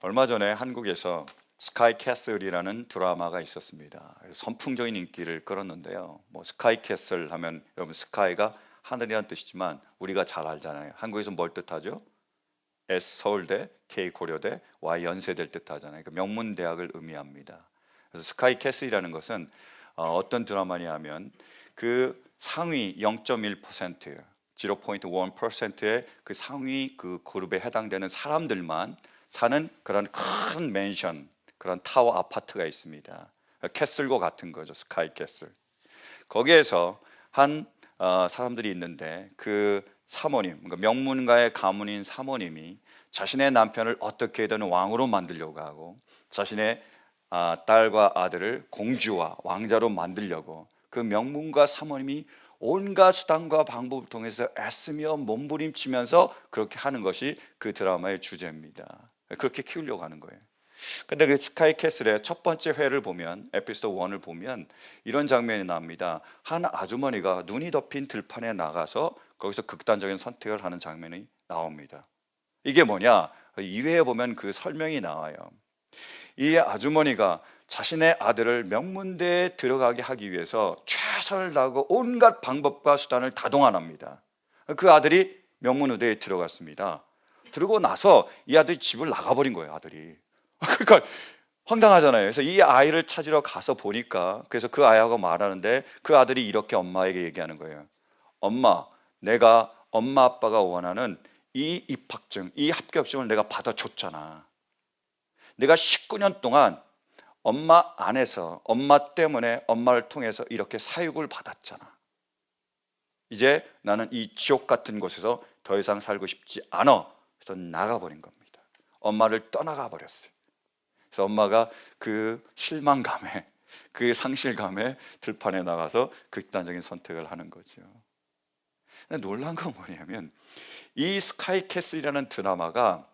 얼마 전에 한국에서 스카이 캐슬이라는 드라마가 있었습니다. 선풍적인 인기를 끌었는데요. 뭐 스카이 캐슬 하면 여러분 스카이가 하늘이라는 뜻이지만 우리가 잘 알잖아요. 한국에서 뭘 뜻하죠? S 서울대, K 고려대, Y 연세대를 뜻하잖아요. 그 명문 대학을 의미합니다. 그래서 스카이 캐슬이라는 것은 어떤 드라마냐면 그 상위 0.1%, 0.1%의 그 상위 그 그룹에 해당되는 사람들만 사는 그런 큰 맨션, 그런 타워 아파트가 있습니다. 캐슬과 같은 거죠. 스카이 캐슬. 거기에서 한 사람들이 있는데 그 사모님, 그러니까 명문가의 가문인 사모님이 자신의 남편을 어떻게든 왕으로 만들려고 하고 자신의 딸과 아들을 공주와 왕자로 만들려고 그 명문가 사모님이 온갖 수단과 방법을 통해서 애쓰며 몸부림치면서 그렇게 하는 것이 그 드라마의 주제입니다. 그렇게 키우려고 하는 거예요. 근데 그 스카이 캐슬의 첫 번째 회를 보면, 에피소드 1을 보면 이런 장면이 나옵니다. 한 아주머니가 눈이 덮인 들판에 나가서 거기서 극단적인 선택을 하는 장면이 나옵니다. 이게 뭐냐? 2회에 보면 그 설명이 나와요. 이 아주머니가 자신의 아들을 명문대에 들어가게 하기 위해서 최선을 다하고 온갖 방법과 수단을 다 동원합니다. 그 아들이 명문의대에 들어갔습니다. 들어고 나서 이 아들이 집을 나가버린 거예요, 아들이. 그러니까 황당하잖아요. 그래서 이 아이를 찾으러 가서 보니까, 그래서 그 아이하고 말하는데 그 아들이 이렇게 엄마에게 얘기하는 거예요. 엄마, 내가 엄마 아빠가 원하는 이 입학증, 이 합격증을 내가 받아줬잖아. 내가 19년 동안 엄마 안에서, 엄마 때문에, 엄마를 통해서 이렇게 사육을 받았잖아. 이제 나는 이 지옥 같은 곳에서 더 이상 살고 싶지 않아. 그래서 나가버린 겁니다. 엄마를 떠나가 버렸어요. 그래서 엄마가 그 실망감에, 그 상실감에 들판에 나가서 극단적인 선택을 하는 거죠. 놀라운 건 뭐냐면 이 스카이 캐슬이라는 드라마가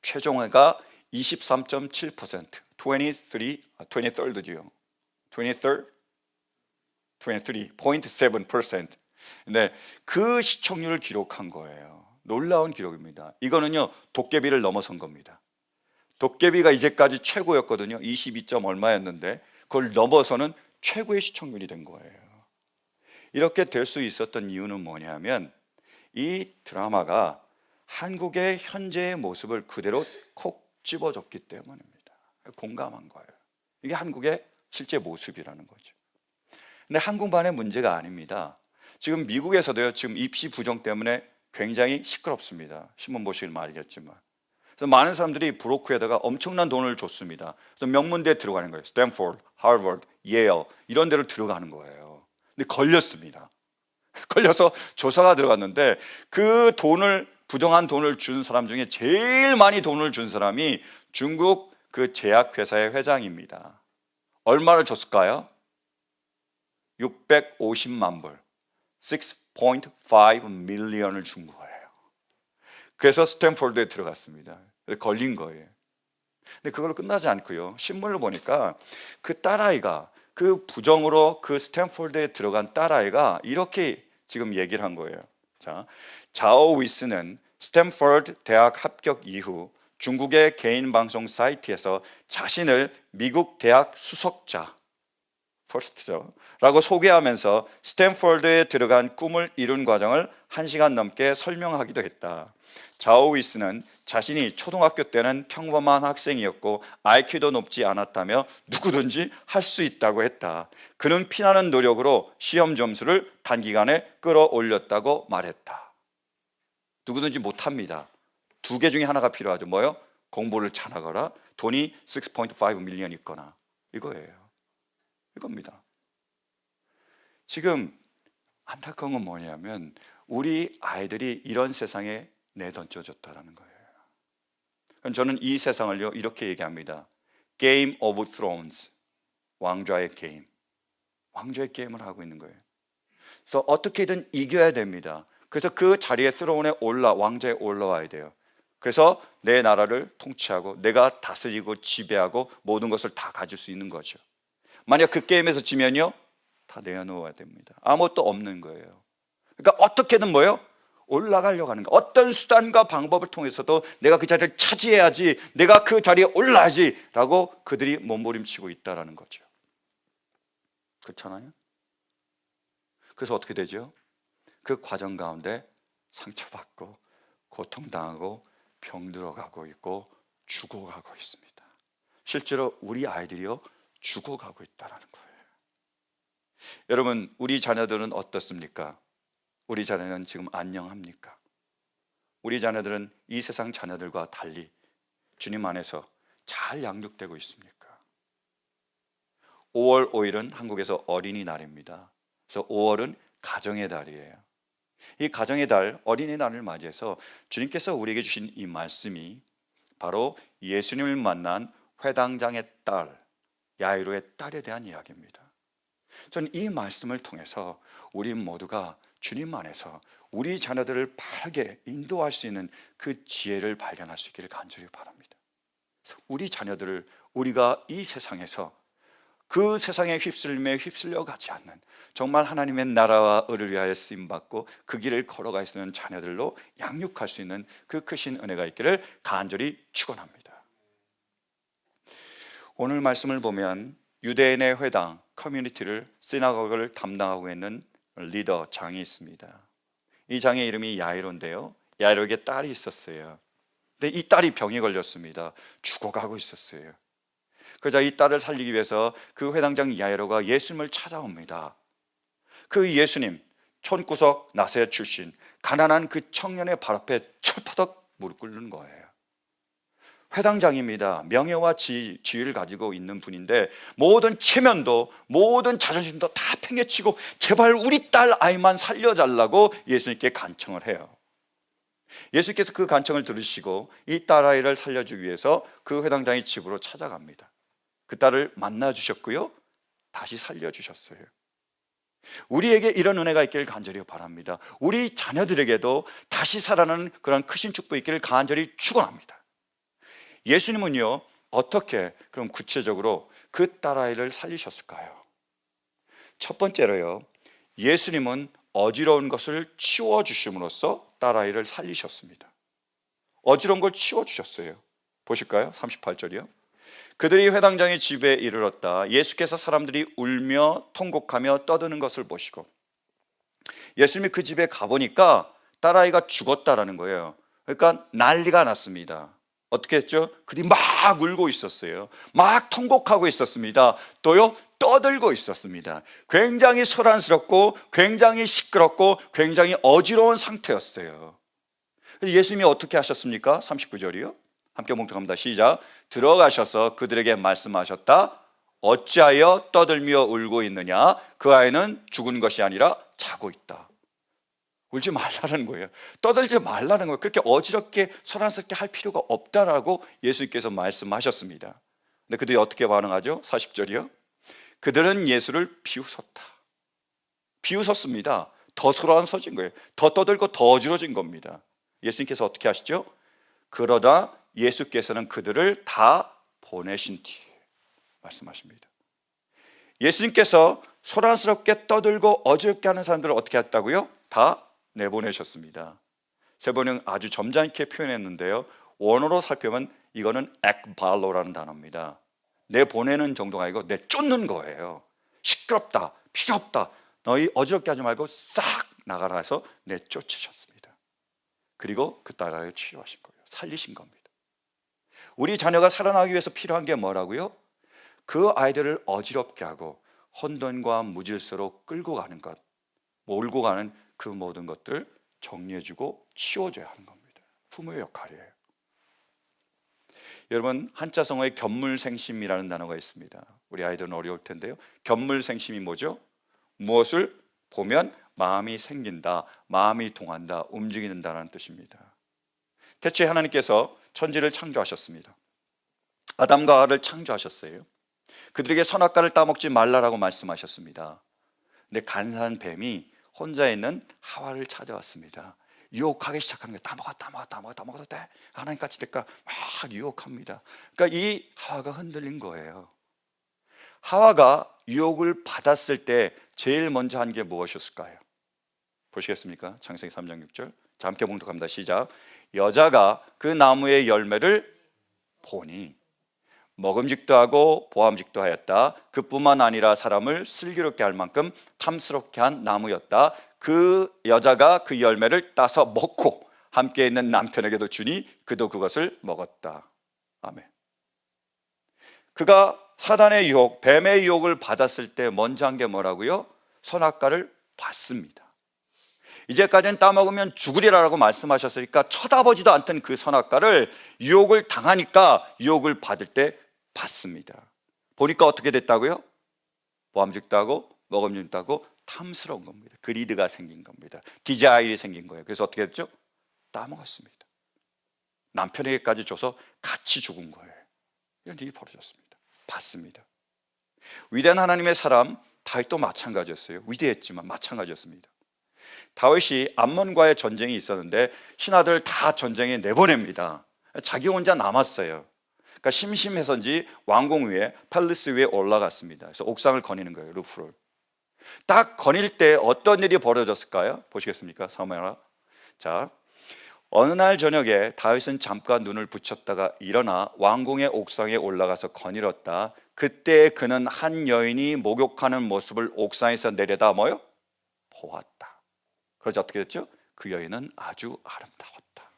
최종회가 23.7%, 23rd죠. 23.7%. 근데 그 시청률을 기록한 거예요. 놀라운 기록입니다. 이거는요, 도깨비를 넘어선 겁니다. 도깨비가 이제까지 최고였거든요. 22점 얼마였는데 그걸 넘어서는 최고의 시청률이 된 거예요. 이렇게 될 수 있었던 이유는 뭐냐면 이 드라마가 한국의 현재의 모습을 그대로 콕 집어줬기 때문입니다. 공감한 거예요. 이게 한국의 실제 모습이라는 거죠. 근데 한국만의 문제가 아닙니다. 지금 미국에서도요, 지금 입시 부정 때문에 굉장히 시끄럽습니다. 신문 보시면 알겠지만. 그래서 많은 사람들이 브로크에다가 엄청난 돈을 줬습니다. 그래서 명문대에 들어가는 거예요. 스탠포드, 하버드, 예일 이런 데로 들어가는 거예요. 근데 걸렸습니다. 걸려서 조사가 들어갔는데 그 돈을, 부정한 돈을 준 사람 중에 제일 많이 돈을 준 사람이 중국 그 제약회사의 회장입니다. 얼마를 줬을까요? 650만 불, 6.5 밀리언을 준 거예요. 그래서 스탠포드에 들어갔습니다. 걸린 거예요. 근데 그걸로 끝나지 않고요, 신문을 보니까 그 딸아이가, 그 부정으로 그 스탠포드에 들어간 딸아이가 이렇게 지금 얘기를 한 거예요. 자, 자오 위스는 스탠포드 대학 합격 이후 중국의 개인 방송 사이트에서 자신을 미국 대학 수석자, 퍼스트죠 라고 소개하면서 스탠포드에 들어간 꿈을 이룬 과정을 1시간 넘게 설명하기도 했다. 자오위스는 자신이 초등학교 때는 평범한 학생이었고 IQ도 높지 않았다며 누구든지 할 수 있다고 했다. 그는 피나는 노력으로 시험 점수를 단기간에 끌어올렸다고 말했다. 누구든지 못합니다. 두 개 중에 하나가 필요하죠. 뭐요? 공부를 잘하거나 돈이 6.5 밀리언 있거나. 이거예요. 이겁니다. 지금 안타까운 건 뭐냐면 우리 아이들이 이런 세상에 내던져졌다라는 거예요. 저는 이 세상을요, 이렇게 얘기합니다. Game of Thrones, 왕좌의 게임. 왕좌의 게임을 하고 있는 거예요. 그래서 어떻게든 이겨야 됩니다. 그래서 그 자리에 스론에 왕좌에 올라와야 돼요. 그래서 내 나라를 통치하고 내가 다스리고 지배하고 모든 것을 다 가질 수 있는 거죠. 만약 그 게임에서 지면요, 다 내어놓아야 됩니다. 아무것도 없는 거예요. 그러니까 어떻게든 뭐예요? 올라가려고 하는 거예요. 어떤 수단과 방법을 통해서도 내가 그 자리를 차지해야지, 내가 그 자리에 올라야지 라고 그들이 몸부림치고 있다는 거죠. 그렇잖아요. 그래서 어떻게 되죠? 그 과정 가운데 상처받고 고통당하고 병들어가고 있고 죽어가고 있습니다. 실제로 우리 아이들이요, 죽어가고 있다는 거예요. 여러분, 우리 자녀들은 어떻습니까? 우리 자녀는 지금 안녕합니까? 우리 자녀들은 이 세상 자녀들과 달리 주님 안에서 잘 양육되고 있습니까? 5월 5일은 한국에서 어린이날입니다. 그래서 5월은 가정의 달이에요. 이 가정의 달, 어린이날을 맞이해서 주님께서 우리에게 주신 이 말씀이 바로 예수님을 만난 회당장의 딸, 야이로의 딸에 대한 이야기입니다. 저는 이 말씀을 통해서 우리 모두가 주님 안에서 우리 자녀들을 바르게 인도할 수 있는 그 지혜를 발견할 수 있기를 간절히 바랍니다. 우리 자녀들을 우리가 이 세상에서 그 세상에 휩쓸려 가지 않는 정말 하나님의 나라와 의를 위하여 쓰임받고 그 길을 걸어갈 수 있는 자녀들로 양육할 수 있는 그 크신 은혜가 있기를 간절히 축원합니다. 오늘 말씀을 보면 유대인의 회당, 커뮤니티를, 시나고그를 담당하고 있는 리더 장이 있습니다. 이 장의 이름이 야이로인데요, 야이로에게 딸이 있었어요. 근데 이 딸이 병이 걸렸습니다. 죽어가고 있었어요. 그러자 이 딸을 살리기 위해서 그 회당장 야이로가 예수님을 찾아옵니다. 그 예수님, 촌구석 나사렛 출신 가난한 그 청년의 발 앞에 철퍼덕 무릎 꿇는 거예요. 회당장입니다. 명예와 지위를 가지고 있는 분인데 모든 체면도 모든 자존심도 다 팽개치고 제발 우리 딸 아이만 살려달라고 예수님께 간청을 해요. 예수께서 그 간청을 들으시고 이 딸 아이를 살려주기 위해서 그 회당장의 집으로 찾아갑니다. 그 딸을 만나 주셨고요, 다시 살려주셨어요. 우리에게 이런 은혜가 있기를 간절히 바랍니다. 우리 자녀들에게도 다시 살아나는 그런 크신 축복이 있기를 간절히 축원합니다. 예수님은요, 어떻게 그럼 구체적으로 그 딸아이를 살리셨을까요? 첫 번째로요, 예수님은 어지러운 것을 치워주심으로써 딸아이를 살리셨습니다. 어지러운 걸 치워주셨어요. 보실까요? 38절이요. 그들이 회당장의 집에 이르렀다. 예수께서 사람들이 울며 통곡하며 떠드는 것을 보시고, 예수님이 그 집에 가보니까 딸아이가 죽었다라는 거예요. 그러니까 난리가 났습니다. 어떻게 했죠? 그들이 막 울고 있었어요. 막 통곡하고 있었습니다. 또요, 떠들고 있었습니다. 굉장히 소란스럽고 굉장히 시끄럽고 굉장히 어지러운 상태였어요. 예수님이 어떻게 하셨습니까? 39절이요. 함께 봉독합니다. 시작. 들어가셔서 그들에게 말씀하셨다. 어찌하여 떠들며 울고 있느냐? 그 아이는 죽은 것이 아니라 자고 있다. 울지 말라는 거예요. 떠들지 말라는 거예요. 그렇게 어지럽게 소란스럽게 할 필요가 없다라고 예수님께서 말씀하셨습니다. 근데 그들이 어떻게 반응하죠? 40절이요. 그들은 예수를 비웃었다. 비웃었습니다. 더 소란스러진 거예요. 더 떠들고 더 어지러진 겁니다. 예수님께서 어떻게 하시죠? 그러다 예수께서는 그들을 다 보내신 뒤에 말씀하십니다. 예수님께서 소란스럽게 떠들고 어지럽게 하는 사람들을 어떻게 했다고요? 다 내보내셨습니다. 세 번은 아주 점잖게 표현했는데요, 원어로 살펴보면 이거는 ekballo라는 단어입니다. 내보내는 정도가 아니고 내쫓는 거예요. 시끄럽다, 필요 없다, 너희 어지럽게 하지 말고 싹 나가라 해서 내쫓으셨습니다. 그리고 그 딸아이를 치유하신 거예요. 살리신 겁니다. 우리 자녀가 살아나기 위해서 필요한 게 뭐라고요? 그 아이들을 어지럽게 하고 혼돈과 무질서로 끌고 가는 것, 몰고 가는 그 모든 것들 정리해주고 치워줘야 하는 겁니다. 부모의 역할이에요. 여러분, 한자성어에 견물생심이라는 단어가 있습니다. 우리 아이들은 어려울 텐데요, 견물생심이 뭐죠? 무엇을 보면 마음이 생긴다, 마음이 동한다, 움직이는다라는 뜻입니다. 대체 하나님께서 천지를 창조하셨습니다. 아담과 하와를 창조하셨어요. 그들에게 선악과를 따먹지 말라라고 말씀하셨습니다. 근데 간사한 뱀이 혼자 있는 하와를 찾아왔습니다. 유혹하기 시작하는 거예요. 다 먹어도 돼. 하나님 같이 될까? 막 유혹합니다. 그러니까 이 하와가 흔들린 거예요. 하와가 유혹을 받았을 때 제일 먼저 한 게 무엇이었을까요? 보시겠습니까? 창세기 3장 6절. 자, 함께 봉독합니다. 시작. 여자가 그 나무의 열매를 보니 먹음직도 하고 보암직도 하였다. 그뿐만 아니라 사람을 슬기롭게 할 만큼 탐스럽게 한 나무였다. 그 여자가 그 열매를 따서 먹고 함께 있는 남편에게도 주니 그도 그것을 먹었다. 아멘. 그가 사단의 유혹, 뱀의 유혹을 받았을 때 먼저 한 게 뭐라고요? 선악과를 봤습니다. 이제까지는 따먹으면 죽으리라고 말씀하셨으니까 쳐다보지도 않던 그 선악과를 유혹을 당하니까 유혹을 받을 때 봤습니다. 보니까 어떻게 됐다고요? 보암직도 하고 먹음직도 하고 탐스러운 겁니다. 그리드가 생긴 겁니다. 디자일이 생긴 거예요. 그래서 어떻게 됐죠? 따먹었습니다. 남편에게까지 줘서 같이 죽은 거예요. 이런 일이 벌어졌습니다. 봤습니다. 위대한 하나님의 사람 다윗도 마찬가지였어요. 위대했지만 마찬가지였습니다. 다윗이 암몬과의 전쟁이 있었는데 신하들 다 전쟁에 내보냅니다. 자기 혼자 남았어요. 그러니까 심심해서인지 왕궁 위에 팰리스 위에 올라갔습니다. 그래서 옥상을 거니는 거예요. 루프를 딱 거닐 때 어떤 일이 벌어졌을까요? 보시겠습니까? 사무엘하. 자, 어느 날 저녁에 다윗은 잠깐 눈을 붙였다가 일어나 왕궁의 옥상에 올라가서 거닐었다. 그때 그는 한 여인이 목욕하는 모습을 옥상에서 내려다 뭐요? 보았다. 그러자 어떻게 됐죠? 그 여인은 아주 아름다웠다.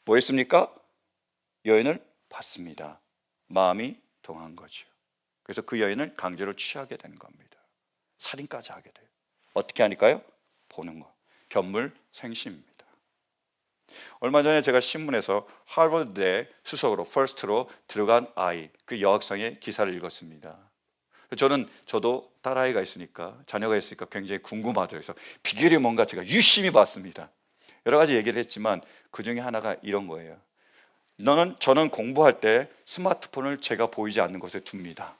뭐 했습니까? 여인을 봤습니다. 마음이 동한 거죠. 그래서 그 여인을 강제로 취하게 된 겁니다. 살인까지 하게 돼요. 어떻게 하니까요? 보는 거. 견물생심입니다. 얼마 전에 제가 신문에서 하버드대 수석으로 퍼스트로 들어간 아이, 그 여학생의 기사를 읽었습니다. 저도 딸아이가 있으니까, 자녀가 있으니까 굉장히 궁금하더라고요. 그래서 비결이 뭔가 제가 유심히 봤습니다. 여러 가지 얘기를 했지만 그 중에 하나가 이런 거예요. 저는 공부할 때 스마트폰을 제가 보이지 않는 곳에 둡니다.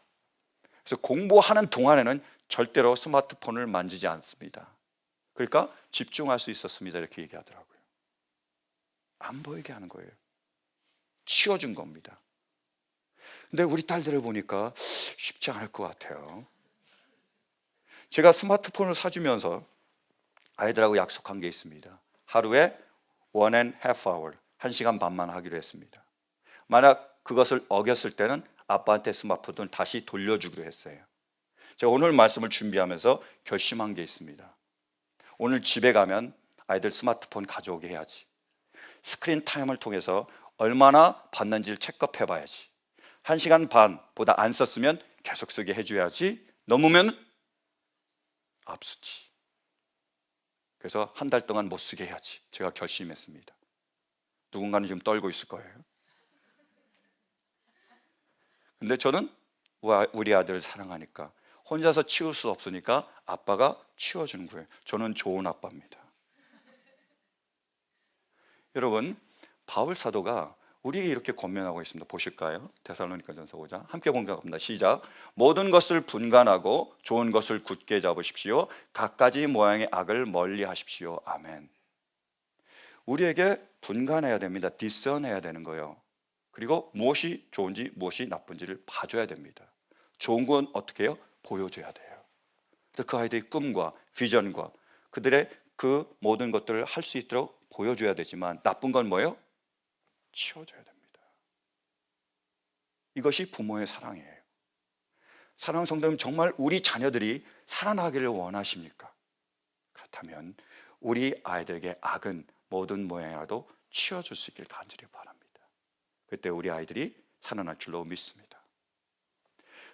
그래서 공부하는 동안에는 절대로 스마트폰을 만지지 않습니다. 그러니까 집중할 수 있었습니다. 이렇게 얘기하더라고요. 안 보이게 하는 거예요. 치워준 겁니다. 근데 우리 딸들을 보니까 쉽지 않을 것 같아요. 제가 스마트폰을 사주면서 아이들하고 약속한 게 있습니다. 하루에 1.5 hour, 1시간 반만 하기로 했습니다. 만약 그것을 어겼을 때는 아빠한테 스마트폰을 다시 돌려주기로 했어요. 제가 오늘 말씀을 준비하면서 결심한 게 있습니다. 오늘 집에 가면 아이들 스마트폰 가져오게 해야지. 스크린 타임을 통해서 얼마나 받는지를 체크해 봐야지. 1시간 반보다 안 썼으면 계속 쓰게 해줘야지. 넘으면 압수치. 그래서 한 달 동안 못 쓰게 해야지. 제가 결심했습니다. 누군가는 지금 떨고 있을 거예요. 근데 저는 우리 아들을 사랑하니까 혼자서 치울 수 없으니까 아빠가 치워주는 거예요. 저는 좋은 아빠입니다. 여러분, 바울 사도가 우리에게 이렇게 권면하고 있습니다. 보실까요? 데살로니가전서 5장 함께 공부합니다. 시작. 모든 것을 분간하고 좋은 것을 굳게 잡으십시오. 갖가지 모양의 악을 멀리 하십시오. 아멘. 우리에게 분간해야 됩니다. 디선해야 되는 거예요. 그리고 무엇이 좋은지 무엇이 나쁜지를 봐줘야 됩니다. 좋은 건 어떻게 해요? 보여줘야 돼요. 그 아이들의 꿈과 비전과 그들의 그 모든 것들을 할 수 있도록 보여줘야 되지만 나쁜 건 뭐예요? 치워줘야 됩니다. 이것이 부모의 사랑이에요. 사랑하는 성도님, 정말 우리 자녀들이 살아나기를 원하십니까? 그렇다면 우리 아이들에게 악은 모든 모양이라도 치워줄 수 있길 간절히 바랍니다. 그때 우리 아이들이 살아날 줄로 믿습니다.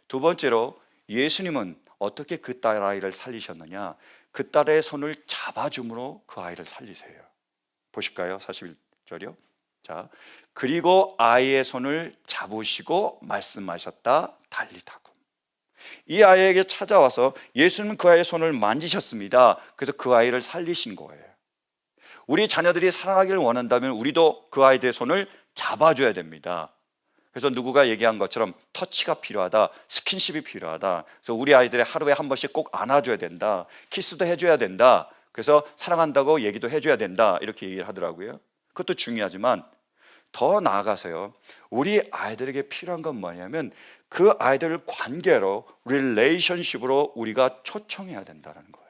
두 번째로, 예수님은 어떻게 그 딸아이를 살리셨느냐? 그 딸의 손을 잡아줌으로 그 아이를 살리세요. 보실까요? 41절이요. 자, 그리고 아이의 손을 잡으시고 말씀하셨다. 달리다금. 이 아이에게 찾아와서 예수님은 그 아이의 손을 만지셨습니다. 그래서 그 아이를 살리신 거예요. 우리 자녀들이 살아나기를 원한다면 우리도 그 아이들의 손을 잡아줘야 됩니다. 그래서 누구가 얘기한 것처럼 터치가 필요하다, 스킨십이 필요하다. 그래서 우리 아이들의 하루에 한 번씩 꼭 안아줘야 된다, 키스도 해줘야 된다. 그래서 사랑한다고 얘기도 해줘야 된다, 이렇게 얘기를 하더라고요. 그것도 중요하지만 더 나아가서요, 우리 아이들에게 필요한 건 뭐냐면 그 아이들 관계로, 릴레이션십으로 우리가 초청해야 된다는 거예요.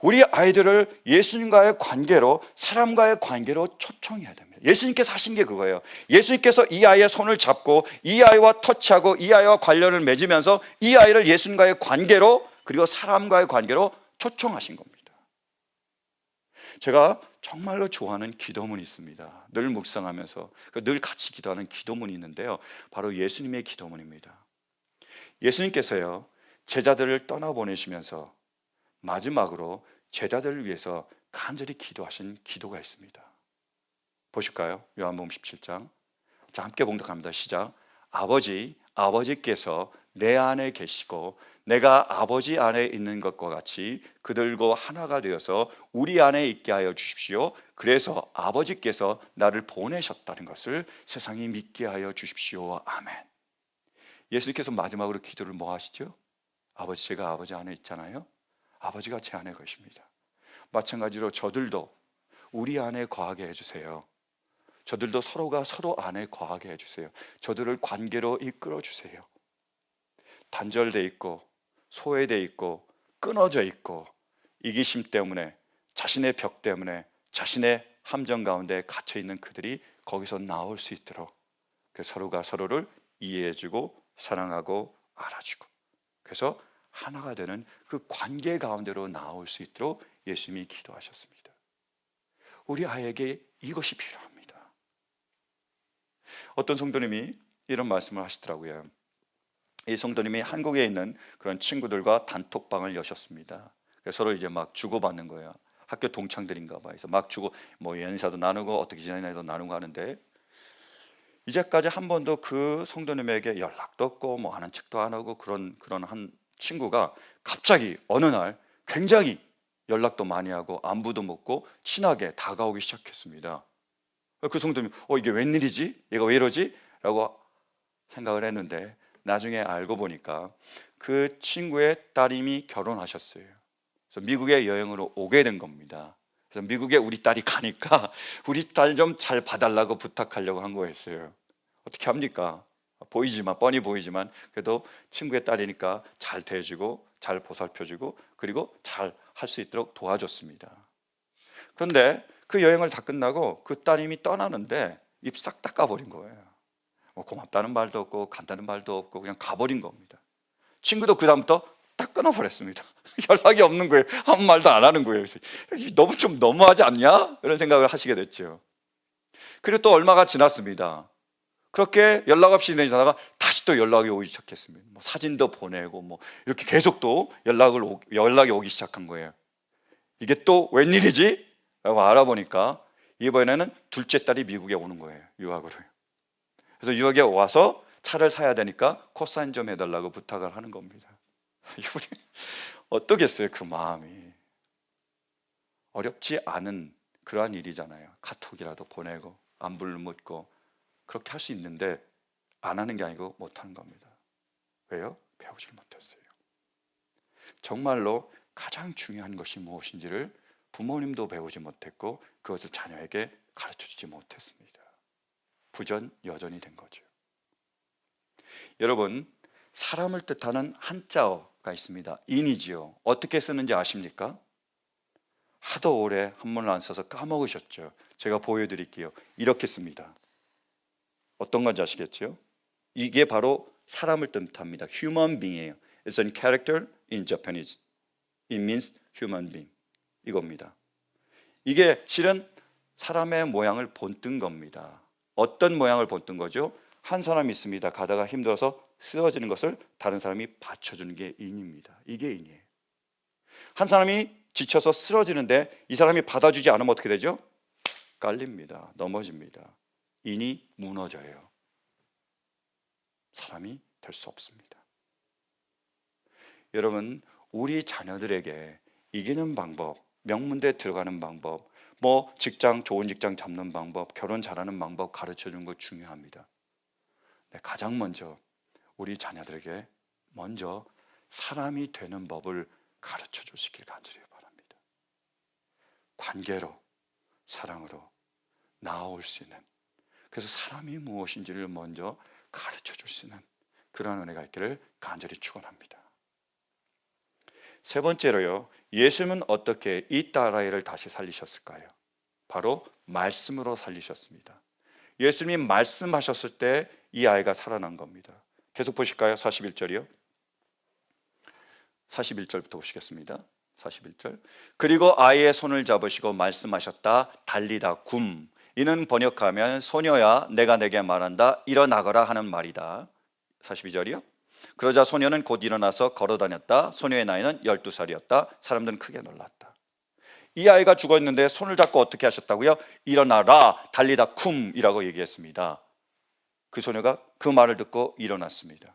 우리 아이들을 예수님과의 관계로, 사람과의 관계로 초청해야 됩니다. 예수님께서 하신 게 그거예요. 예수님께서 이 아이의 손을 잡고 이 아이와 터치하고 이 아이와 관련을 맺으면서 이 아이를 예수님과의 관계로, 그리고 사람과의 관계로 초청하신 겁니다. 제가 정말로 좋아하는 기도문이 있습니다. 늘 묵상하면서 늘 같이 기도하는 기도문이 있는데요, 바로 예수님의 기도문입니다. 예수님께서요, 제자들을 떠나보내시면서 마지막으로 제자들을 위해서 간절히 기도하신 기도가 있습니다. 보실까요? 요한복음 17장. 자, 함께 봉독합니다. 시작. 아버지께서 내 안에 계시고 내가 아버지 안에 있는 것과 같이 그들과 하나가 되어서 우리 안에 있게 하여 주십시오. 그래서 아버지께서 나를 보내셨다는 것을 세상이 믿게 하여 주십시오. 아멘. 예수님께서 마지막으로 기도를 뭐 하시죠? 아버지, 제가 아버지 안에 있잖아요. 아버지가 제 안에 계십니다. 마찬가지로 저들도 우리 안에 거하게 해주세요. 저들도 서로가 서로 안에 거하게 해주세요. 저들을 관계로 이끌어 주세요. 단절돼 있고 소외돼 있고 끊어져 있고 이기심 때문에, 자신의 벽 때문에, 자신의 함정 가운데 갇혀 있는 그들이 거기서 나올 수 있도록 서로가 서로를 이해해주고 사랑하고 알아주고, 그래서 하나가 되는 그 관계 가운데로 나올 수 있도록 예수님이 기도하셨습니다. 우리 아이에게 이것이 필요합니다. 어떤 성도님이 이런 말씀을 하시더라고요. 이 성도님이 한국에 있는 그런 친구들과 단톡방을 여셨습니다. 그래서 서로 이제 막 주고받는 거예요. 학교 동창들인가 봐요. 그래서 막 주고 뭐 인사도 나누고 어떻게 지내냐도 나누고 하는데, 이제까지 한 번도 그 성도님에게 연락도 없고 뭐 하는 척도 안 하고 그런 한 친구가 갑자기 어느 날 굉장히 연락도 많이 하고 안부도 묻고 친하게 다가오기 시작했습니다. 그 성도님이 이게 웬일이지? 얘가 왜 이러지? 라고 생각을 했는데, 나중에 알고 보니까 그 친구의 따님이 결혼하셨어요. 그래서 미국에 여행으로 오게 된 겁니다. 그래서 미국에 우리 딸이 가니까 우리 딸 좀 잘 봐달라고 부탁하려고 한 거였어요. 어떻게 합니까? 보이지만, 뻔히 보이지만 그래도 친구의 딸이니까 잘 대해주고 잘 보살펴주고 그리고 잘 할 수 있도록 도와줬습니다. 그런데 그 여행을 다 끝나고 그 따님이 떠나는데 입 싹 닦아버린 거예요. 고맙다는 말도 없고 간다는 말도 없고 그냥 가버린 겁니다. 친구도 그 다음부터 딱 끊어버렸습니다. 연락이 없는 거예요. 아무 말도 안 하는 거예요. 너무 좀 너무하지 않냐? 이런 생각을 하시게 됐죠. 그리고 또 얼마가 지났습니다. 그렇게 연락 없이 지내다가 다시 또 연락이 오기 시작했습니다. 뭐 사진도 보내고 뭐 이렇게 계속 또 연락이 오기 시작한 거예요. 이게 또 웬일이지? 라고 알아보니까 이번에는 둘째 딸이 미국에 오는 거예요. 유학으로. 그래서 유학에 와서 차를 사야 되니까 코사인 좀 해달라고 부탁을 하는 겁니다. 이분이 어떠겠어요? 그 마음이. 어렵지 않은 그러한 일이잖아요. 카톡이라도 보내고 안부를 묻고 그렇게 할 수 있는데 안 하는 게 아니고 못하는 겁니다. 왜요? 배우질 못했어요. 정말로 가장 중요한 것이 무엇인지를 부모님도 배우지 못했고 그것을 자녀에게 가르쳐주지 못했습니다. 부전여전이 된 거죠. 여러분, 사람을 뜻하는 한자어가 있습니다. 인이지요. 어떻게 쓰는지 아십니까? 하도 오래 한문을 안 써서 까먹으셨죠. 제가 보여드릴게요. 이렇게 씁니다. 어떤 건지 아시겠죠? 이게 바로 사람을 뜻합니다. Human being이에요. It's a character in Japanese. It means human being. 이겁니다. 이게 실은 사람의 모양을 본뜬 겁니다. 어떤 모양을 본뜬 거죠? 한 사람이 있습니다. 가다가 힘들어서 쓰러지는 것을 다른 사람이 받쳐주는 게 인입니다. 이게 인이에요. 한 사람이 지쳐서 쓰러지는데 이 사람이 받아주지 않으면 어떻게 되죠? 깔립니다. 넘어집니다. 인이 무너져요. 사람이 될 수 없습니다. 여러분, 우리 자녀들에게 이기는 방법, 명문대 들어가는 방법, 뭐 직장, 좋은 직장 잡는 방법, 결혼 잘하는 방법 가르쳐 주는 거 중요합니다. 가장 먼저 우리 자녀들에게 먼저 사람이 되는 법을 가르쳐 주시길 간절히 바랍니다. 관계로, 사랑으로 나아올 수 있는, 그래서 사람이 무엇인지를 먼저 가르쳐 줄 수 있는 그런 은혜가 있기를 간절히 축원합니다. 세 번째로요, 예수님은 어떻게 이 딸아이를 다시 살리셨을까요? 바로 말씀으로 살리셨습니다. 예수님이 말씀하셨을 때 이 아이가 살아난 겁니다. 계속 보실까요? 41절이요. 41절부터 보시겠습니다. 41절. 그리고 아이의 손을 잡으시고 말씀하셨다. 달리다 굼. 이는 번역하면 소녀야 내가 내게 말한다. 일어나거라 하는 말이다. 42절이요. 그러자 소녀는 곧 일어나서 걸어다녔다. 소녀의 나이는 12살이었다. 사람들은 크게 놀랐다. 이 아이가 죽었는데 손을 잡고 어떻게 하셨다고요? 일어나라 달리다 쿰이라고 얘기했습니다. 그 소녀가 그 말을 듣고 일어났습니다.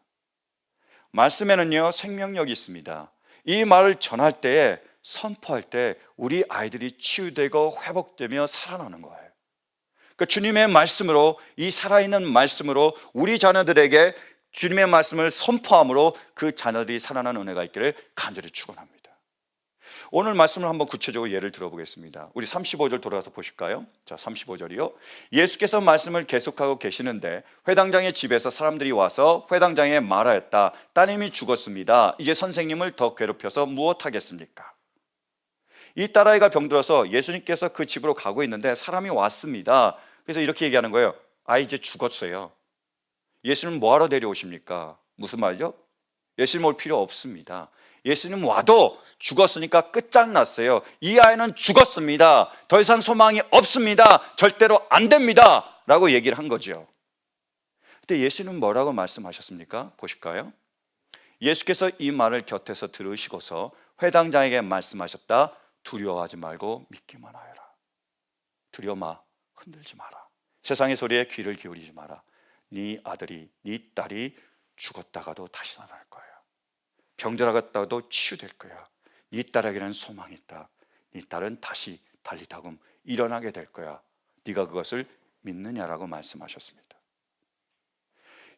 말씀에는요, 생명력이 있습니다. 이 말을 전할 때에, 선포할 때 우리 아이들이 치유되고 회복되며 살아나는 거예요. 그러니까 주님의 말씀으로, 이 살아있는 말씀으로 우리 자녀들에게 주님의 말씀을 선포함으로 그 자녀들이 살아나는 은혜가 있기를 간절히 축원합니다. 오늘 말씀을 한번 구체적으로 예를 들어보겠습니다. 우리 35절 돌아가서 보실까요? 자, 35절이요. 예수께서 말씀을 계속하고 계시는데 회당장의 집에서 사람들이 와서 회당장에 말하였다. 따님이 죽었습니다. 이제 선생님을 더 괴롭혀서 무엇하겠습니까? 이 딸아이가 병들어서 예수님께서 그 집으로 가고 있는데 사람이 왔습니다. 그래서 이렇게 얘기하는 거예요. 아, 이제 죽었어요. 예수님 뭐하러 데려오십니까? 무슨 말이죠? 예수님 올 필요 없습니다. 예수님 와도 죽었으니까 끝장났어요. 이 아이는 죽었습니다. 더 이상 소망이 없습니다. 절대로 안 됩니다. 라고 얘기를 한 거죠. 근데 예수님은 뭐라고 말씀하셨습니까? 보실까요? 예수께서 이 말을 곁에서 들으시고서 회당장에게 말씀하셨다. 두려워하지 말고 믿기만 하여라. 두려워 마, 흔들지 마라. 세상의 소리에 귀를 기울이지 마라. 네 아들이, 네 딸이 죽었다가도 다시 살아날 거야. 병들어갔다가도 치유될 거야. 네 딸에게는 소망이 있다. 네 딸은 다시 달리다금 일어나게 될 거야. 네가 그것을 믿느냐라고 말씀하셨습니다.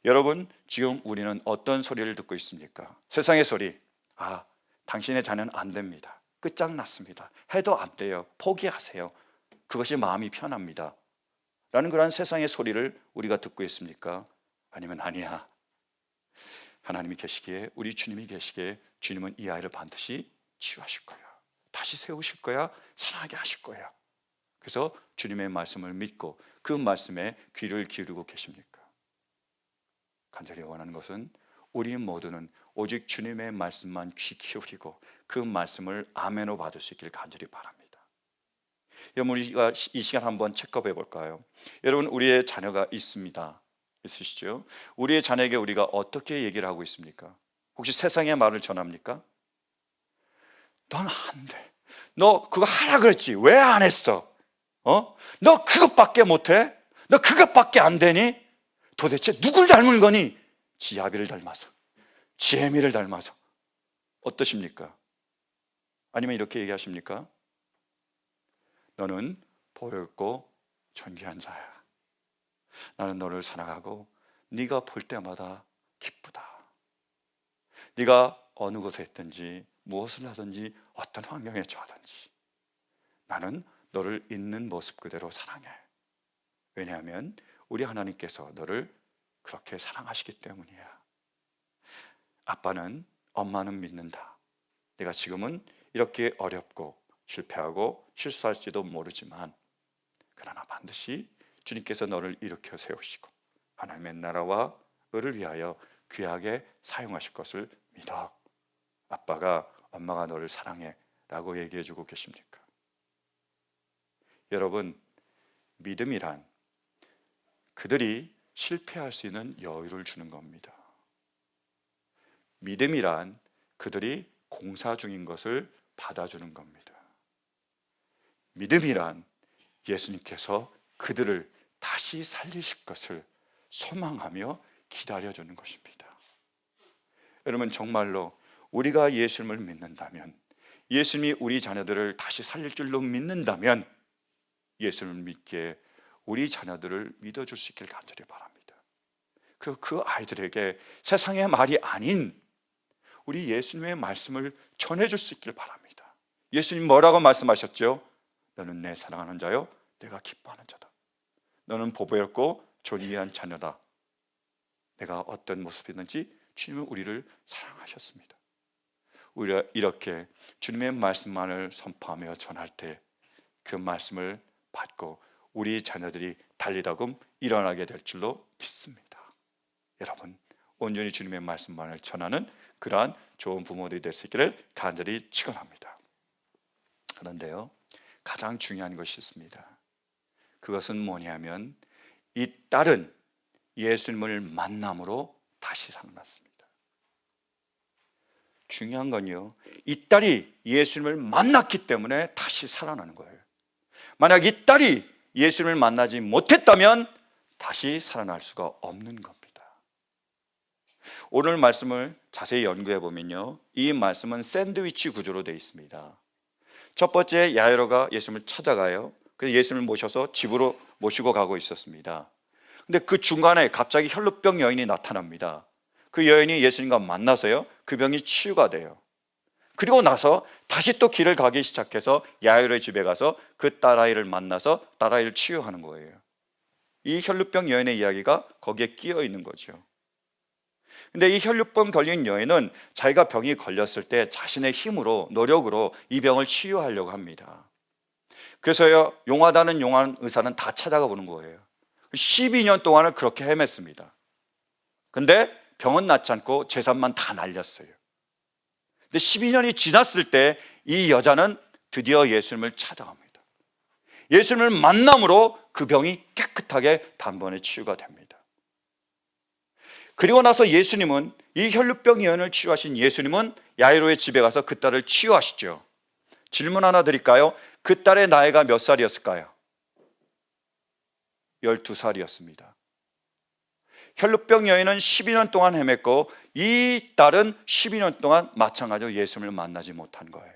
여러분, 지금 우리는 어떤 소리를 듣고 있습니까? 세상의 소리. 아, 당신의 자녀는 안 됩니다. 끝장났습니다. 해도 안 돼요. 포기하세요. 그것이 마음이 편합니다. 라는 그런 세상의 소리를 우리가 듣고 있습니까? 아니면 아니야, 하나님이 계시기에, 우리 주님이 계시기에 주님은 이 아이를 반드시 치유하실 거야. 다시 세우실 거야. 살아나게 하실 거야. 그래서 주님의 말씀을 믿고 그 말씀에 귀를 기울이고 계십니까? 간절히 원하는 것은 우리 모두는 오직 주님의 말씀만 귀 기울이고 그 말씀을 아멘으로 받을 수 있기를 간절히 바랍니다. 여러분, 우리가 이 시간 한번 체크해 볼까요? 여러분, 우리의 자녀가 있습니다. 있으시죠? 우리의 자녀에게 우리가 어떻게 얘기를 하고 있습니까? 혹시 세상의 말을 전합니까? 넌 안 돼. 너 그거 하라 그랬지. 왜 안 했어? 너 그것밖에 못해? 너 그것밖에 안 되니? 도대체 누굴 닮은 거니? 지아비를 닮아서, 지혜미를 닮아서. 어떠십니까? 아니면 이렇게 얘기하십니까? 너는 보였고 존귀한 자야. 나는 너를 사랑하고 네가 볼 때마다 기쁘다. 네가 어느 곳에 있든지 무엇을 하든지 어떤 환경에 처하든지 나는 너를 있는 모습 그대로 사랑해. 왜냐하면 우리 하나님께서 너를 그렇게 사랑하시기 때문이야. 아빠는, 엄마는 믿는다. 내가 지금은 이렇게 어렵고 실패하고 실수할지도 모르지만 그러나 반드시 주님께서 너를 일으켜 세우시고 하나님의 나라와 의를 위하여 귀하게 사용하실 것을 믿어. 아빠가, 엄마가 너를 사랑해 라고 얘기해 주고 계십니까? 여러분, 믿음이란 그들이 실패할 수 있는 여유를 주는 겁니다. 믿음이란 그들이 공사 중인 것을 받아주는 겁니다. 믿음이란 예수님께서 그들을 다시 살리실 것을 소망하며 기다려주는 것입니다. 여러분, 정말로 우리가 예수님을 믿는다면, 예수님이 우리 자녀들을 다시 살릴 줄로 믿는다면 예수님을 믿기에 우리 자녀들을 믿어줄 수 있길 간절히 바랍니다. 그리고 그 아이들에게 세상의 말이 아닌 우리 예수님의 말씀을 전해줄 수 있길 바랍니다. 예수님 뭐라고 말씀하셨죠? 너는 내 사랑하는 자요, 내가 기뻐하는 자다. 너는 보배롭고 존귀한 자녀다. 내가 어떤 모습이든지 주님은 우리를 사랑하셨습니다. 우리가 이렇게 주님의 말씀만을 선포하며 전할 때 그 말씀을 받고 우리 자녀들이 달리다금 일어나게 될 줄로 믿습니다. 여러분, 온전히 주님의 말씀만을 전하는 그러한 좋은 부모들이 될 수 있기를 간절히 축원합니다. 그런데요, 가장 중요한 것이 있습니다. 그것은 뭐냐면 이 딸은 예수님을 만남으로 다시 살아났습니다. 중요한 건요, 이 딸이 예수님을 만났기 때문에 다시 살아나는 거예요. 만약 이 딸이 예수님을 만나지 못했다면 다시 살아날 수가 없는 겁니다. 오늘 말씀을 자세히 연구해 보면요, 이 말씀은 샌드위치 구조로 되어 있습니다. 첫 번째, 야이로가 예수님을 찾아가요. 그래서 예수님을 모셔서 집으로 모시고 가고 있었습니다. 근데 그 중간에 갑자기 혈루병 여인이 나타납니다. 그 여인이 예수님과 만나서요, 그 병이 치유가 돼요. 그리고 나서 다시 또 길을 가기 시작해서 야이로의 집에 가서 그 딸아이를 만나서 딸아이를 치유하는 거예요. 이 혈루병 여인의 이야기가 거기에 끼어 있는 거죠. 근데 이 혈루병 걸린 여인은 자기가 병이 걸렸을 때 자신의 힘으로, 노력으로 이 병을 치유하려고 합니다. 그래서요, 용하다는 용한 의사는 다 찾아가 보는 거예요. 12년 동안을 그렇게 헤맸습니다. 근데 병은 낫지 않고 재산만 다 날렸어요. 근데 12년이 지났을 때 이 여자는 드디어 예수님을 찾아갑니다. 예수님을 만남으로 그 병이 깨끗하게 단번에 치유가 됩니다. 그리고 나서 예수님은, 이 혈루병 여인을 치유하신 예수님은 야이로의 집에 가서 그 딸을 치유하시죠. 질문 하나 드릴까요? 그 딸의 나이가 몇 살이었을까요? 12살이었습니다. 혈루병 여인은 12년 동안 헤맸고 이 딸은 12년 동안 마찬가지로 예수님을 만나지 못한 거예요.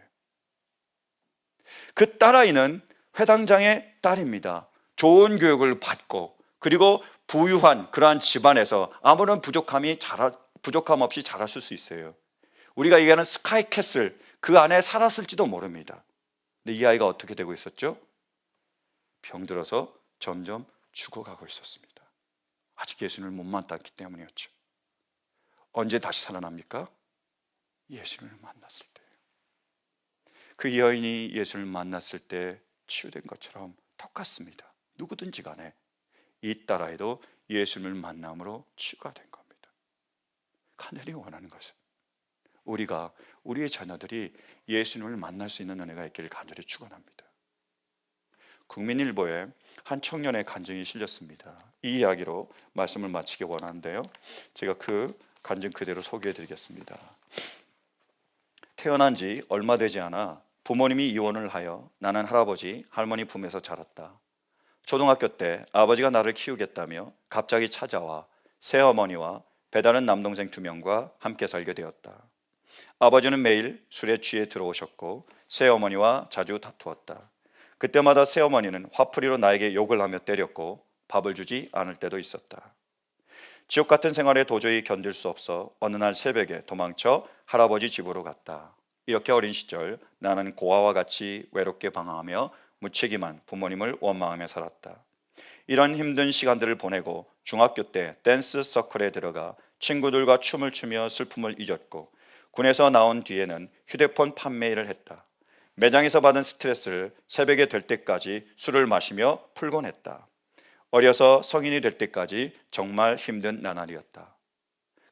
그 딸아이는 회당장의 딸입니다. 좋은 교육을 받고 그리고 부유한 그러한 집안에서 아무런 부족함 없이 자랐을 수 있어요. 우리가 얘기하는 스카이캐슬, 그 안에 살았을지도 모릅니다. 근데 이 아이가 어떻게 되고 있었죠? 병들어서 점점 죽어가고 있었습니다. 아직 예수님을 못 만났기 때문이었죠. 언제 다시 살아납니까? 예수님을 만났을 때. 그 여인이 예수님을 만났을 때 치유된 것처럼 똑같습니다. 누구든지 간에 이 딸아이도 예수님을 만남으로 치유가 된 겁니다. 간절히 원하는 것은 우리가, 우리의 자녀들이 예수님을 만날 수 있는 은혜가 있기를 간절히 축원합니다. 국민일보에 한 청년의 간증이 실렸습니다. 이 이야기로 말씀을 마치기 원하는데요, 제가 그 간증 그대로 소개해 드리겠습니다. 태어난 지 얼마 되지 않아 부모님이 이혼을 하여 나는 할아버지, 할머니 품에서 자랐다. 초등학교 때 아버지가 나를 키우겠다며 갑자기 찾아와 새어머니와 배다른 남동생 2명과 함께 살게 되었다. 아버지는 매일 술에 취해 들어오셨고 새어머니와 자주 다투었다. 그때마다 새어머니는 화풀이로 나에게 욕을 하며 때렸고 밥을 주지 않을 때도 있었다. 지옥 같은 생활에 도저히 견딜 수 없어 어느 날 새벽에 도망쳐 할아버지 집으로 갔다. 이렇게 어린 시절 나는 고아와 같이 외롭게 방황하며 무책임한 부모님을 원망하며 살았다. 이런 힘든 시간들을 보내고 중학교 때 댄스 서클에 들어가 친구들과 춤을 추며 슬픔을 잊었고 군에서 나온 뒤에는 휴대폰 판매 일을 했다. 매장에서 받은 스트레스를 새벽에 될 때까지 술을 마시며 풀곤 했다. 어려서 성인이 될 때까지 정말 힘든 나날이었다.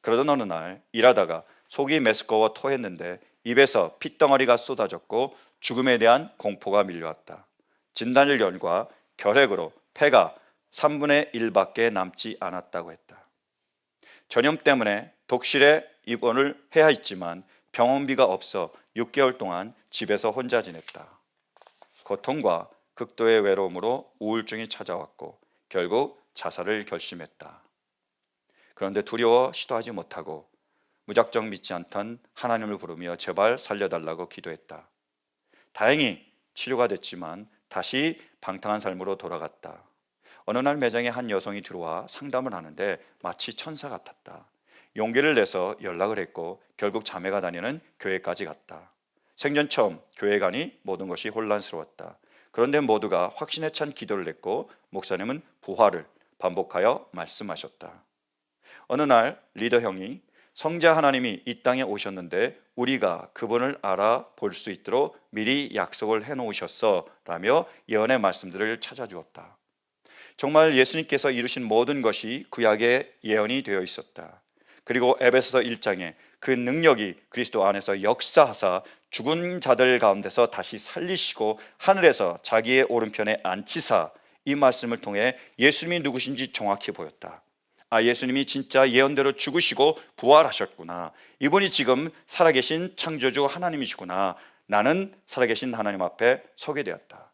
그러던 어느 날 일하다가 속이 메스꺼워 토했는데 입에서 핏덩어리가 쏟아졌고 죽음에 대한 공포가 밀려왔다. 진단결과 결핵으로 폐가 3분의 1밖에 남지 않았다고 했다. 전염 때문에 독실에 입원을 해야 했지만 병원비가 없어 6개월 동안 집에서 혼자 지냈다. 고통과 극도의 외로움으로 우울증이 찾아왔고 결국 자살을 결심했다. 그런데 두려워 시도하지 못하고 무작정 믿지 않던 하나님을 부르며 제발 살려달라고 기도했다. 다행히 치료가 됐지만 다시 방탕한 삶으로 돌아갔다. 어느 날 매장에 한 여성이 들어와 상담을 하는데 마치 천사 같았다. 용기를 내서 연락을 했고 결국 자매가 다니는 교회까지 갔다. 생전 처음 교회 가니 모든 것이 혼란스러웠다. 그런데 모두가 확신에 찬 기도를 했고 목사님은 부활을 반복하여 말씀하셨다. 어느 날 리더 형이 성자 하나님이 이 땅에 오셨는데 우리가 그분을 알아볼 수 있도록 미리 약속을 해놓으셨어 라며 예언의 말씀들을 찾아주었다. 정말 예수님께서 이루신 모든 것이 구약의 예언이 되어 있었다. 그리고 에베소서 1장에 그 능력이 그리스도 안에서 역사하사 죽은 자들 가운데서 다시 살리시고 하늘에서 자기의 오른편에 앉히사, 이 말씀을 통해 예수님이 누구신지 정확히 보였다. 아, 예수님이 진짜 예언대로 죽으시고 부활하셨구나. 이분이 지금 살아계신 창조주 하나님이시구나. 나는 살아계신 하나님 앞에 서게 되었다.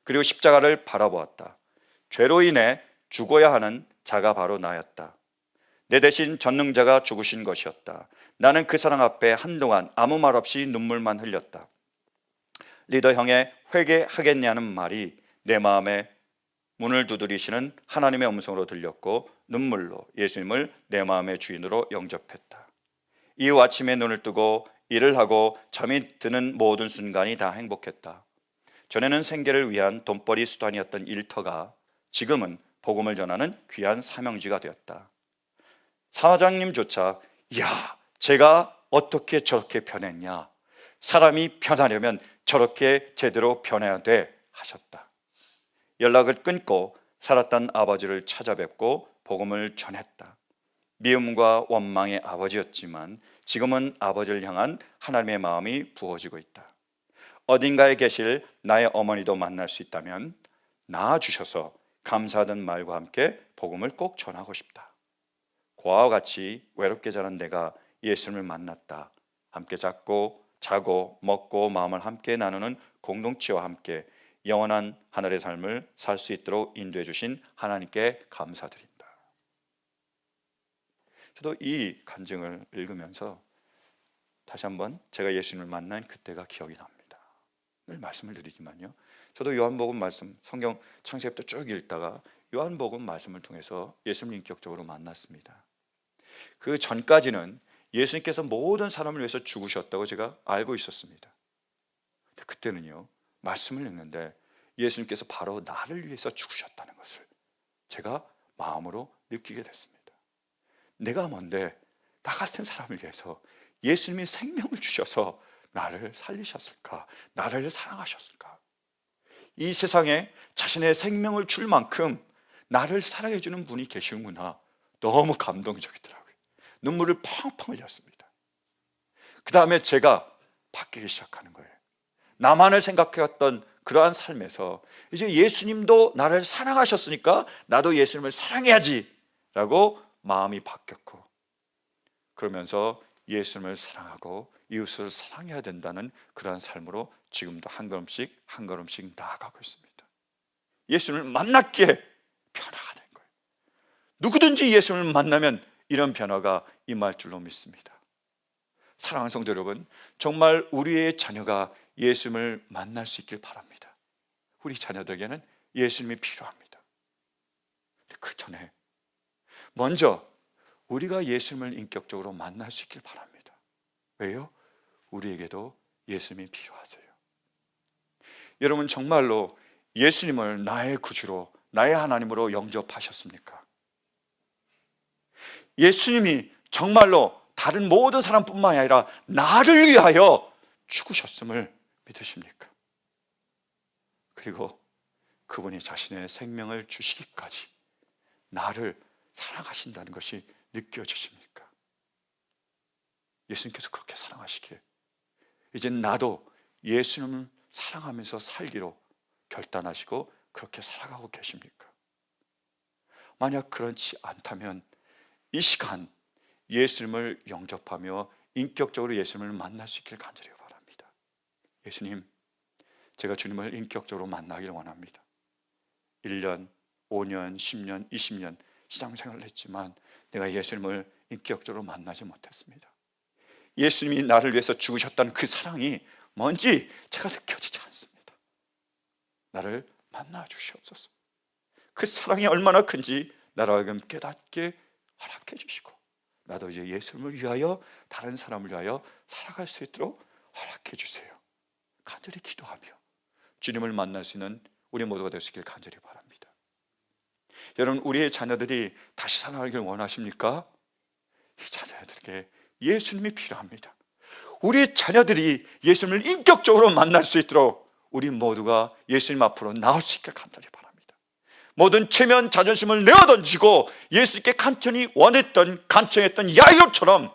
그리고 십자가를 바라보았다. 죄로 인해 죽어야 하는 자가 바로 나였다. 내 대신 전능자가 죽으신 것이었다. 나는 그 사랑 앞에 한동안 아무 말 없이 눈물만 흘렸다. 리더 형의 회개하겠냐는 말이 내 마음에 문을 두드리시는 하나님의 음성으로 들렸고 눈물로 예수님을 내 마음의 주인으로 영접했다. 이후 아침에 눈을 뜨고 일을 하고 잠이 드는 모든 순간이 다 행복했다. 전에는 생계를 위한 돈벌이 수단이었던 일터가 지금은 복음을 전하는 귀한 사명지가 되었다. 사장님조차 야, 제가 어떻게 저렇게 변했냐, 사람이 변하려면 저렇게 제대로 변해야 돼 하셨다. 연락을 끊고 살았던 아버지를 찾아뵙고 복음을 전했다. 미움과 원망의 아버지였지만 지금은 아버지를 향한 하나님의 마음이 부어지고 있다. 어딘가에 계실 나의 어머니도 만날 수 있다면 낳아주셔서 감사하던 말과 함께 복음을 꼭 전하고 싶다. 고아와 같이 외롭게 자란 내가 예수님을 만났다. 함께 자고 먹고 마음을 함께 나누는 공동체와 함께 영원한 하늘의 삶을 살 수 있도록 인도해 주신 하나님께 감사드린다. 저도 이 간증을 읽으면서 다시 한번 제가 예수님을 만난 그때가 기억이 납니다. 늘 말씀을 드리지만요, 저도 요한복음 말씀, 성경 창세기부터 쭉 읽다가 요한복음 말씀을 통해서 예수님을 인격적으로 만났습니다. 그 전까지는 예수님께서 모든 사람을 위해서 죽으셨다고 제가 알고 있었습니다. 그때는요, 말씀을 읽는데 예수님께서 바로 나를 위해서 죽으셨다는 것을 제가 마음으로 느끼게 됐습니다. 내가 뭔데 나 같은 사람을 위해서 예수님이 생명을 주셔서 나를 살리셨을까? 나를 사랑하셨을까? 이 세상에 자신의 생명을 줄 만큼 나를 사랑해 주는 분이 계시는구나. 너무 감동적이더라고요. 눈물을 펑펑 흘렸습니다. 그 다음에 제가 바뀌기 시작하는 거예요. 나만을 생각해왔던 그러한 삶에서 이제 예수님도 나를 사랑하셨으니까 나도 예수님을 사랑해야지 라고 마음이 바뀌었고, 그러면서 예수님을 사랑하고 이웃을 사랑해야 된다는 그러한 삶으로 지금도 한 걸음씩 나아가고 있습니다. 예수님을 만났기에 변화가 된 거예요. 누구든지 예수님을 만나면 이런 변화가 임할 줄로 믿습니다. 사랑하는 성도 여러분, 정말 우리의 자녀가 예수님을 만날 수 있길 바랍니다. 우리 자녀들에게는 예수님이 필요합니다. 그 전에 먼저 우리가 예수님을 인격적으로 만날 수 있길 바랍니다. 왜요? 우리에게도 예수님이 필요하세요. 여러분, 정말로 예수님을 나의 구주로, 나의 하나님으로 영접하셨습니까? 예수님이 정말로 다른 모든 사람뿐만 아니라 나를 위하여 죽으셨음을 믿으십니까? 그리고 그분이 자신의 생명을 주시기까지 나를 사랑하신다는 것이 느껴지십니까? 예수님께서 그렇게 사랑하시기에 이제 나도 예수님을 사랑하면서 살기로 결단하시고 그렇게 살아가고 계십니까? 만약 그렇지 않다면 이 시간 예수님을 영접하며 인격적으로 예수님을 만날 수 있길 간절히 바랍니다. 예수님, 제가 주님을 인격적으로 만나기를 원합니다. 1년, 5년, 10년, 20년 신앙생활을 했지만 내가 예수님을 인격적으로 만나지 못했습니다. 예수님이 나를 위해서 죽으셨다는 그 사랑이 뭔지 제가 느껴지지 않습니다. 나를 만나 주시옵소서. 그 사랑이 얼마나 큰지 나를 하여금 깨닫게 허락해 주시고, 나도 이제 예수님을 위하여, 다른 사람을 위하여 살아갈 수 있도록 허락해 주세요. 간절히 기도하며 주님을 만날 수 있는 우리 모두가 되시길 간절히 바랍니다. 여러분, 우리의 자녀들이 다시 살아가길 원하십니까? 이 자녀들에게 예수님이 필요합니다. 우리 자녀들이 예수님을 인격적으로 만날 수 있도록 우리 모두가 예수님 앞으로 나올 수 있게 간절히 바랍니다. 모든 체면 자존심을 내어던지고 예수님께 간절히 원했던 간청했던 야곱처럼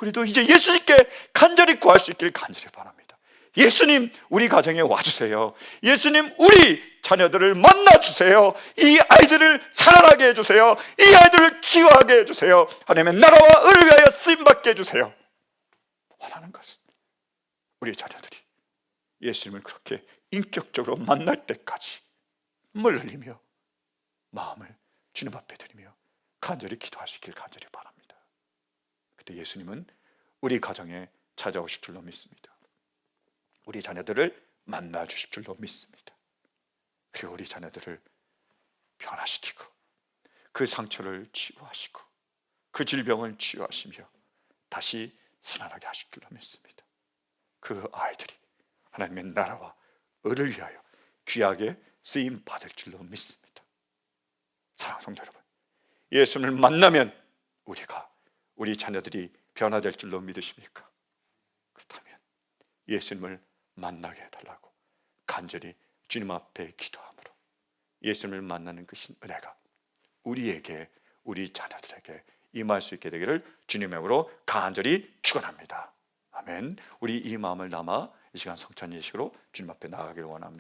우리도 이제 예수님께 간절히 구할 수 있길 간절히 바랍니다. 예수님, 우리 가정에 와주세요. 예수님, 우리 자녀들을 만나주세요. 이 아이들을 살아나게 해주세요. 이 아이들을 치유하게 해주세요. 하나님의 나라와 의를 위하여 쓰임받게 해주세요. 원하는 것은 우리 자녀들이 예수님을 그렇게 인격적으로 만날 때까지 눈물 흘리며 마음을 주님 앞에 드리며 간절히 기도하시길 간절히 바랍니다. 그때 예수님은 우리 가정에 찾아오실 줄로 믿습니다. 우리 자녀들을 만나 주실 줄로 믿습니다. 그리고 우리 자녀들을 변화시키고 그 상처를 치유하시고 그 질병을 치유하시며 다시 살아나게 하실 줄로 믿습니다. 그 아이들이 하나님의 나라와 의를 위하여 귀하게 쓰임 받을 줄로 믿습니다. 사랑하는 성도 여러분, 예수님을 만나면 우리 자녀들이 변화될 줄로 믿으십니까? 그렇다면 예수님을 만나게 해달라고 간절히 주님 앞에 기도함으로 예수님을 만나는 그 은혜가 우리에게, 우리 자녀들에게 임할 수 있게 되기를 주님의 이름으로 간절히 축원합니다. 아멘. 우리 이 마음을 담아 이 시간 성찬 예식으로 주님 앞에 나아가기를 원합니다.